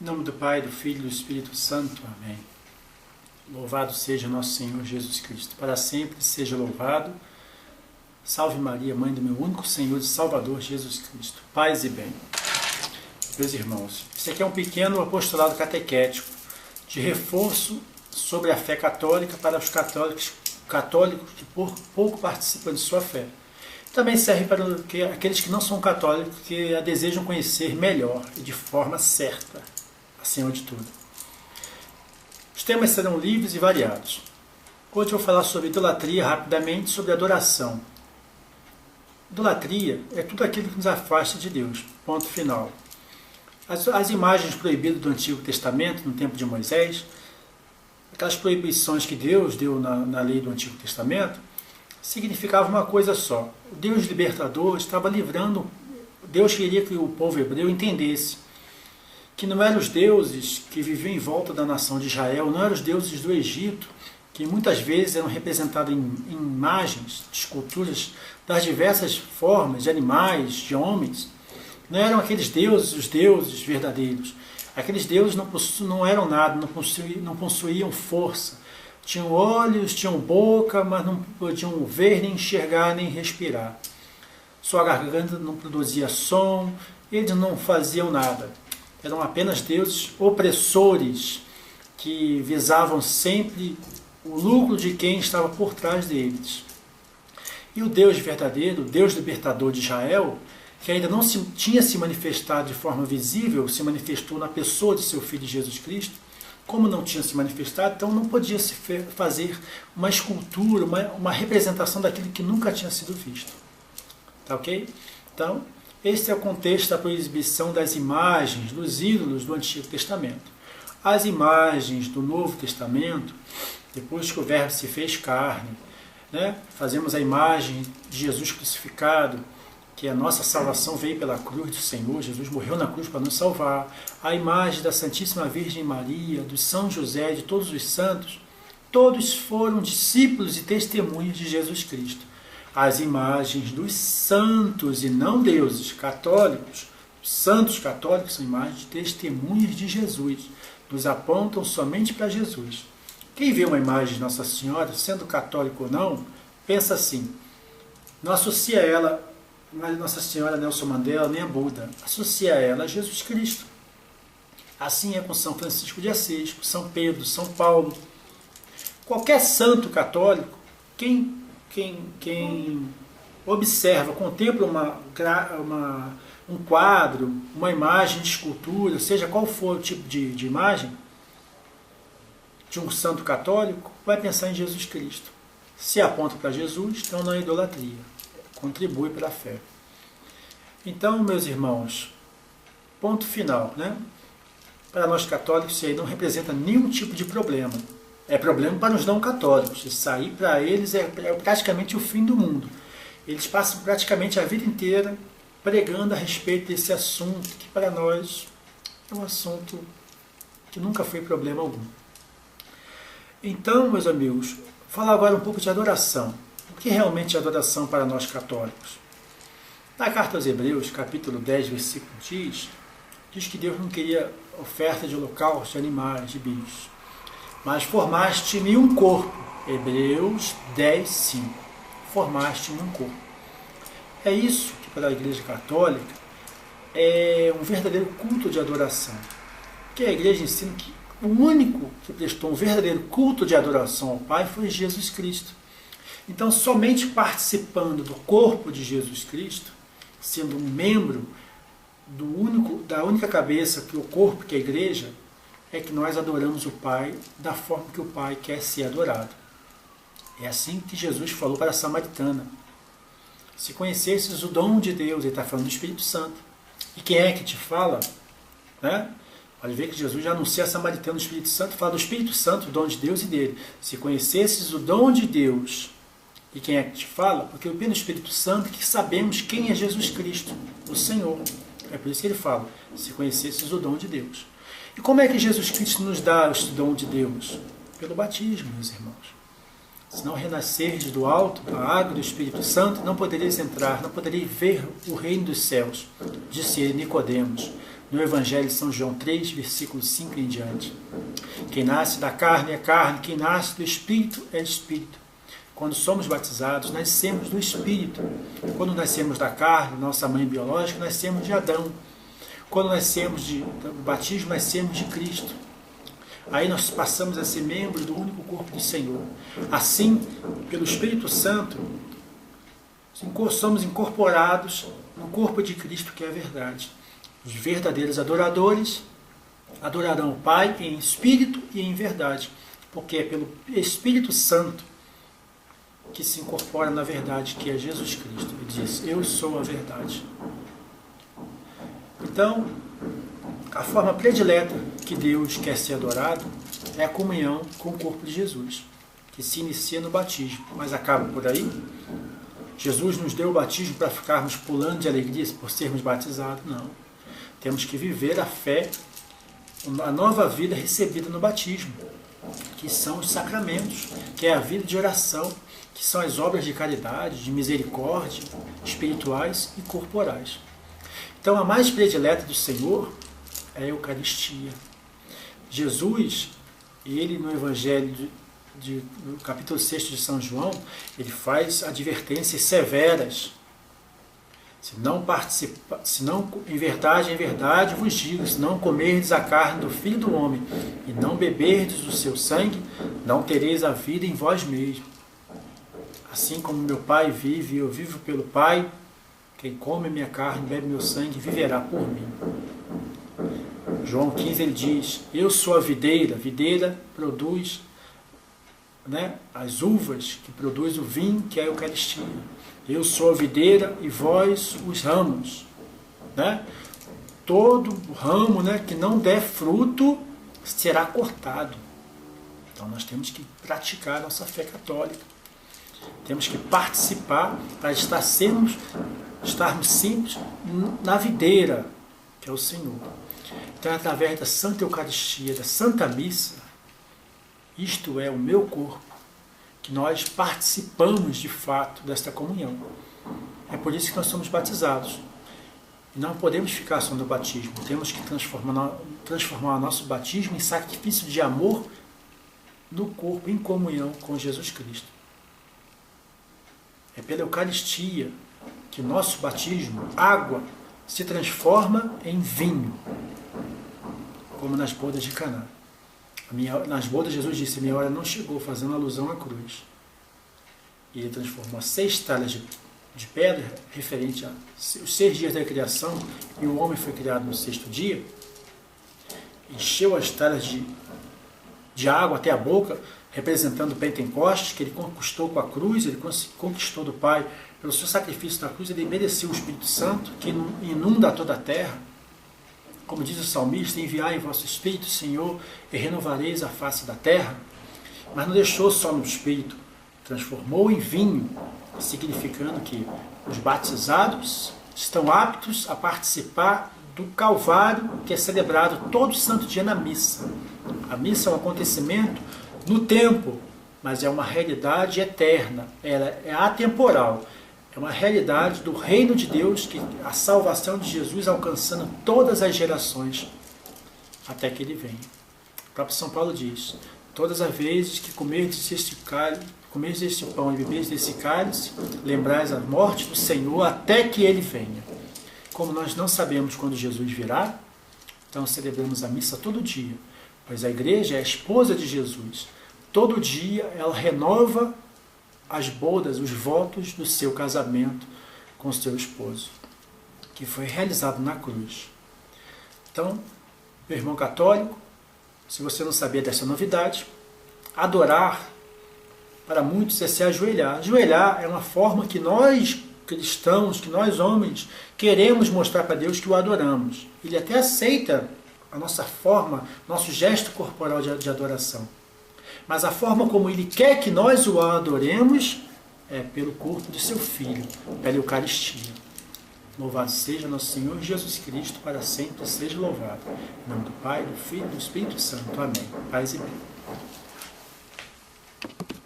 Em nome do Pai, do Filho e do Espírito Santo. Amém. Louvado seja nosso Senhor Jesus Cristo. Para sempre seja louvado. Salve Maria, Mãe do meu único Senhor e Salvador Jesus Cristo. Paz e bem. Meus irmãos, esse aqui é um pequeno apostolado catequético de reforço sobre a fé católica para os católicos que por pouco participam de sua fé. Também serve para aqueles que não são católicos, que a desejam conhecer melhor e de forma certa, acima de tudo. Os temas serão livres e variados. Hoje eu vou falar sobre idolatria rapidamente, sobre adoração. Idolatria é tudo aquilo que nos afasta de Deus, ponto final. As imagens proibidas do Antigo Testamento, no tempo de Moisés, aquelas proibições que Deus deu na lei do Antigo Testamento, significava uma coisa só. O Deus libertador estava livrando. Deus queria que o povo hebreu entendesse que não eram os deuses que viviam em volta da nação de Israel, não eram os deuses do Egito, que muitas vezes eram representados em imagens, esculturas das diversas formas, de animais, de homens. Não eram aqueles deuses, os deuses verdadeiros. Aqueles deuses não eram nada, não possuíam força. Tinham olhos, tinham boca, mas não podiam ver, nem enxergar, nem respirar. Sua garganta não produzia som, eles não faziam nada. Eram apenas deuses opressores que visavam sempre o lucro de quem estava por trás deles. E o Deus verdadeiro, o Deus libertador de Israel, que ainda não tinha se manifestado de forma visível, se manifestou na pessoa de seu Filho Jesus Cristo. Como não tinha se manifestado, então não podia se fazer uma escultura, uma representação daquilo que nunca tinha sido visto. Tá ok? Então, este é o contexto da proibição das imagens, dos ídolos do Antigo Testamento. As imagens do Novo Testamento, depois que o Verbo se fez carne, né, fazemos a imagem de Jesus crucificado, que a nossa salvação veio pela cruz do Senhor, Jesus morreu na cruz para nos salvar, a imagem da Santíssima Virgem Maria, do São José, de todos os santos, todos foram discípulos e testemunhas de Jesus Cristo. As imagens dos santos e não deuses católicos, os santos católicos são imagens de testemunhas de Jesus, nos apontam somente para Jesus. Quem vê uma imagem de Nossa Senhora, sendo católico ou não, pensa assim, não associa ela, mas Nossa Senhora, Nelson Mandela, nem a Buda, associa ela a Jesus Cristo. Assim é com São Francisco de Assis, com São Pedro, São Paulo. Qualquer santo católico, quem observa, contempla um quadro, uma imagem de escultura, seja qual for o tipo de imagem, de um santo católico, vai pensar em Jesus Cristo. Se aponta para Jesus, então não é idolatria. Contribui para a fé. Então, meus irmãos, ponto final, né? Para nós católicos, isso aí não representa nenhum tipo de problema. É problema para os não católicos. Isso aí, para eles, é praticamente o fim do mundo. Eles passam praticamente a vida inteira pregando a respeito desse assunto, que para nós é um assunto que nunca foi problema algum. Então, meus amigos, vou falar agora um pouco de adoração. O que realmente é adoração para nós católicos? Na carta aos Hebreus, capítulo 10, versículo diz que Deus não queria oferta de holocaustos, de animais, de bichos. Mas formaste-me um corpo. Hebreus 10, 5. Formaste-me um corpo. É isso que para a Igreja Católica é um verdadeiro culto de adoração. Que a Igreja ensina que o único que prestou um verdadeiro culto de adoração ao Pai foi Jesus Cristo. Então, somente participando do corpo de Jesus Cristo, sendo um membro da única cabeça que o corpo, que é a Igreja, é que nós adoramos o Pai da forma que o Pai quer ser adorado. É assim que Jesus falou para a samaritana. Se conhecesses o dom de Deus, ele está falando do Espírito Santo. E quem é que te fala? Né? Pode ver que Jesus já anuncia a samaritana do Espírito Santo, fala do Espírito Santo, o dom de Deus e dele. Se conhecesses o dom de Deus, e quem é que te fala? Porque pelo Espírito Santo que sabemos quem é Jesus Cristo, o Senhor. É por isso que ele fala, se conhecesses o dom de Deus. E como é que Jesus Cristo nos dá esse dom de Deus? Pelo batismo, meus irmãos. Se não renascerdes do alto, da água do Espírito Santo, não podereis entrar, não podereis ver o reino dos céus, disse Nicodemos. no Evangelho de São João 3, versículo 5 em diante. Quem nasce da carne é carne, quem nasce do Espírito é Espírito. Quando somos batizados, nascemos do Espírito. Quando nascemos da carne, nossa mãe biológica, nascemos de Adão. Quando nascemos do batismo, nascemos de Cristo. Aí nós passamos a ser membros do único corpo do Senhor. Assim, pelo Espírito Santo, somos incorporados no corpo de Cristo, que é a verdade. Os verdadeiros adoradores adorarão o Pai em espírito e em verdade, porque é pelo Espírito Santo que se incorpora na verdade, que é Jesus Cristo. Ele diz: eu sou a verdade. Então, a forma predileta que Deus quer ser adorado é a comunhão com o corpo de Jesus, que se inicia no batismo, mas acaba por aí. Jesus nos deu o batismo para ficarmos pulando de alegria por sermos batizados? Não. Temos que viver a fé, a nova vida recebida no batismo, que são os sacramentos, que é a vida de oração, que são as obras de caridade, de misericórdia, espirituais e corporais. Então, a mais predileta do Senhor é a Eucaristia. Jesus, ele no Evangelho no capítulo 6 de São João, ele faz advertências severas. Se não, em verdade vos digo, se não comerdes a carne do Filho do Homem e não beberdes o seu sangue, não tereis a vida em vós mesmos. Assim como meu Pai vive e eu vivo pelo Pai, quem come minha carne e bebe meu sangue viverá por mim. João 15 ele diz: eu sou a videira produz as uvas, que produz o vinho, que é a Eucaristia. Eu sou a videira e vós os ramos. Todo ramo que não der fruto será cortado. Então nós temos que praticar a nossa fé católica. Temos que participar para estarmos sempre na videira, que é o Senhor. Então, através da Santa Eucaristia, da Santa Missa, isto é o meu corpo, que nós participamos de fato desta comunhão. É por isso que nós somos batizados. E não podemos ficar só no batismo. Temos que transformar o nosso batismo em sacrifício de amor no corpo, em comunhão com Jesus Cristo. É pela Eucaristia que nosso batismo, água, se transforma em vinho, como nas bodas de Caná. Nas bodas, Jesus disse: minha hora não chegou, fazendo alusão à cruz. E ele transformou 6 talhas de pedra, referente aos 6 dias da criação, e o homem foi criado no 6º dia. Encheu as talhas de água até a boca, representando o Pentecostes, que ele conquistou com a cruz, ele conquistou do Pai. Pelo seu sacrifício na cruz, ele mereceu o Espírito Santo, que inunda toda a terra. Como diz o salmista: enviai vosso Espírito, Senhor, e renovareis a face da terra. Mas não deixou só no Espírito, transformou em vinho, significando que os batizados estão aptos a participar do Calvário, que é celebrado todo santo dia na missa. A missa é um acontecimento no tempo, mas é uma realidade eterna, ela é atemporal. É uma realidade do reino de Deus, que a salvação de Jesus alcançando todas as gerações até que ele venha. O próprio São Paulo diz: todas as vezes que comerdes este pão e bebedes desse cálice, lembrais a morte do Senhor até que ele venha. Como nós não sabemos quando Jesus virá, então celebramos a missa todo dia, pois a igreja é a esposa de Jesus. Todo dia ela renova as bodas, os votos do seu casamento com seu esposo, que foi realizado na cruz. Então, meu irmão católico, se você não sabia dessa novidade, adorar, para muitos, é se ajoelhar. Ajoelhar é uma forma que nós cristãos, que nós homens, queremos mostrar para Deus que o adoramos. Ele até aceita a nossa forma, nosso gesto corporal de adoração. Mas a forma como ele quer que nós o adoremos é pelo corpo de seu Filho, pela Eucaristia. Louvado seja nosso Senhor Jesus Cristo, para sempre seja louvado. Em nome do Pai, do Filho e do Espírito Santo. Amém. Paz e bem.